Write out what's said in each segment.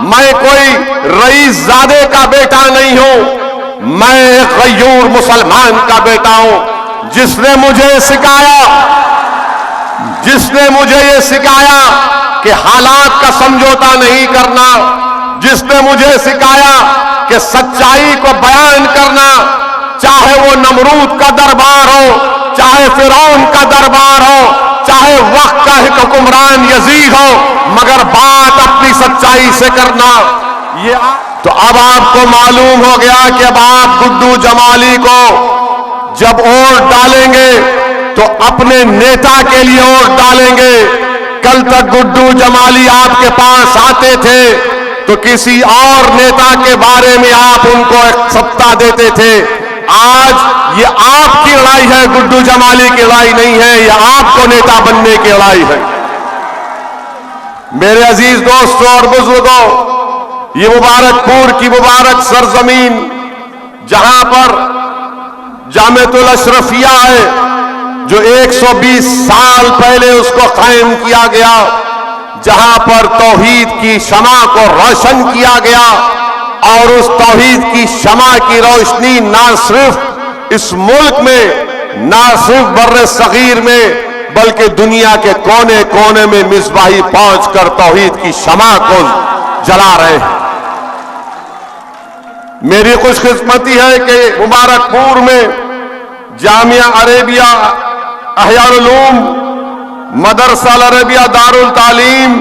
میں کوئی رئیس زادے کا بیٹا نہیں ہوں، میں ایک غیور مسلمان کا بیٹا ہوں، جس نے مجھے یہ سکھایا کہ حالات کا سمجھوتا نہیں کرنا، جس نے مجھے سکھایا کہ سچائی کو بیان کرنا، چاہے وہ نمرود کا دربار ہو، چاہے فرعون کا دربار ہو، چاہے وقت کا حکمران یزید ہو، مگر بات اپنی سچائی سے کرنا۔ تو اب آپ کو معلوم ہو گیا کہ اب آپ گڈو جمالی کو جب ووٹ ڈالیں گے تو اپنے نیتا کے لیے ووٹ ڈالیں گے۔ کل تک گڈو جمالی آپ کے پاس آتے تھے تو کسی اور نیتا کے بارے میں آپ ان کو ایک سبتا دیتے تھے۔ آج یہ آپ کی لڑائی ہے، گڈو جمالی کی لڑائی نہیں ہے، یہ آپ کو نیتا بننے کی لڑائی ہے۔ میرے عزیز دوستوں اور بزرگوں، یہ مبارک پور کی مبارک سرزمین جہاں پر جامعۃ الاشرفیہ ہے، جو 120 سال پہلے اس کو قائم کیا گیا، جہاں پر توحید کی شمع کو روشن کیا گیا، اور اس توحید کی شمع کی روشنی نہ صرف اس ملک میں، نہ صرف بر صغیر میں، بلکہ دنیا کے کونے کونے میں مصباحی پہنچ کر توحید کی شمع کو جلا رہے ہیں۔ میری خوش قسمتی ہے کہ مبارک پور میں جامعہ عربیہ احیاء العلوم، مدرسہ العربیہ دارالتعلیم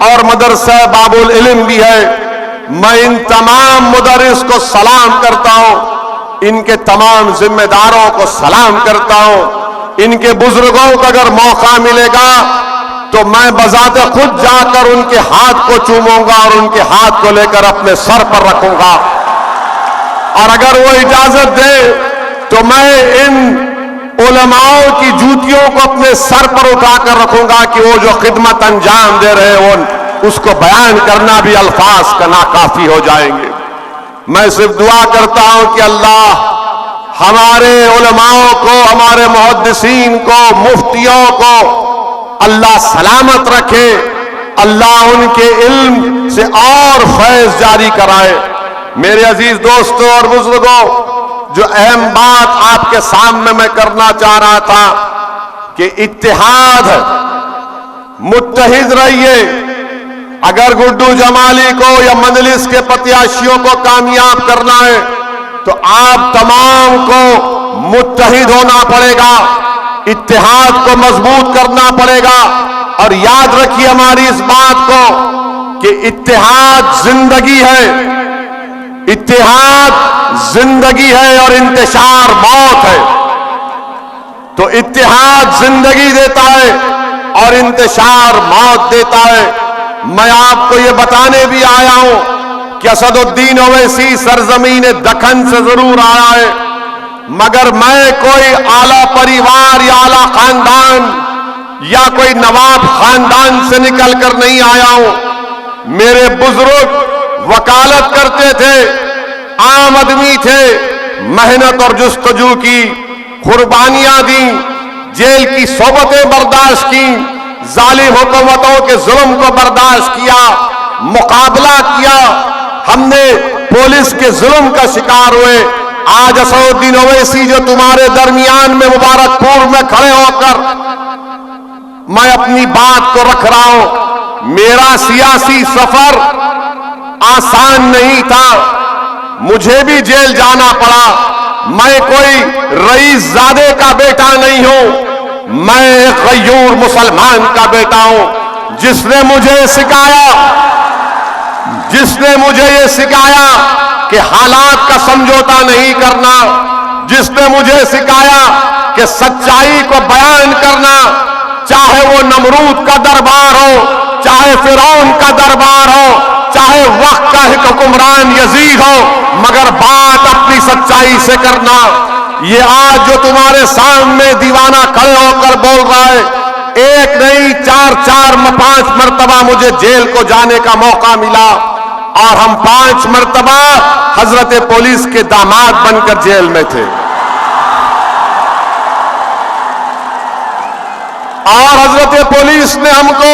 اور مدرسہ باب العلم بھی ہے۔ میں ان تمام مدرس کو سلام کرتا ہوں، ان کے تمام ذمہ داروں کو سلام کرتا ہوں۔ ان کے بزرگوں کو اگر موقع ملے گا تو میں بذات خود جا کر ان کے ہاتھ کو چوموں گا اور ان کے ہاتھ کو لے کر اپنے سر پر رکھوں گا، اور اگر وہ اجازت دے تو میں ان علماء کی جوتیوں کو اپنے سر پر اٹھا کر رکھوں گا کہ وہ جو خدمت انجام دے رہے ہیں اس کو بیان کرنا بھی الفاظ کا ناکافی ہو جائیں گے۔ میں صرف دعا کرتا ہوں کہ اللہ ہمارے علماء کو، ہمارے محدثین کو، مفتیوں کو اللہ سلامت رکھے، اللہ ان کے علم سے اور فیض جاری کرائے۔ میرے عزیز دوستوں اور بزرگوں، جو اہم بات آپ کے سامنے میں کرنا چاہ رہا تھا کہ اتحاد ہے، متحد رہیے۔ اگر گڈو جمالی کو یا مجلس کے پتیاشیوں کو کامیاب کرنا ہے تو آپ تمام کو متحد ہونا پڑے گا، اتحاد کو مضبوط کرنا پڑے گا، اور یاد رکھیے ہماری اس بات کو کہ اتحاد زندگی ہے، اتحاد زندگی ہے اور انتشار موت ہے۔ تو اتحاد زندگی دیتا ہے اور انتشار موت دیتا ہے۔ میں آپ کو یہ بتانے بھی آیا ہوں کہ اسد الدین اویسی سرزمین دکن سے ضرور آیا ہے، مگر میں کوئی اعلیٰ پریوار یا اعلیٰ خاندان یا کوئی نواب خاندان سے نکل کر نہیں آیا ہوں۔ میرے بزرگ وکالت کرتے تھے، عام آدمی تھے، محنت اور جستجو کی، قربانیاں دیں، جیل کی صحبتیں برداشت کی، ظالم حکومتوں کے ظلم کو برداشت کیا، مقابلہ کیا۔ ہم نے پولیس کے ظلم کا شکار ہوئے۔ آج اسد الدین اویسی جو تمہارے درمیان میں مبارک پور میں کھڑے ہو کر میں اپنی بات کو رکھ رہا ہوں، میرا سیاسی سفر آسان نہیں تھا، مجھے بھی جیل جانا پڑا۔ میں کوئی رئیس زادے کا بیٹا نہیں ہوں، میں ایک غیور مسلمان کا بیٹا ہوں، جس نے مجھے یہ سکھایا کہ حالات کا سمجھوتا نہیں کرنا، جس نے مجھے سکھایا کہ سچائی کو بیان کرنا، چاہے وہ نمرود کا دربار ہو، چاہے فرعون کا دربار ہو، چاہے وقت کا حکمران یزید ہو، مگر بات اپنی سچائی سے کرنا۔ یہ آج جو تمہارے سامنے دیوانہ کھڑے ہو کر بول رہا ہے، ایک نہیں 4 مرتبہ مجھے جیل کو جانے کا موقع ملا، اور ہم 5 مرتبہ حضرت پولیس کے داماد بن کر جیل میں تھے، اور حضرت پولیس نے ہم کو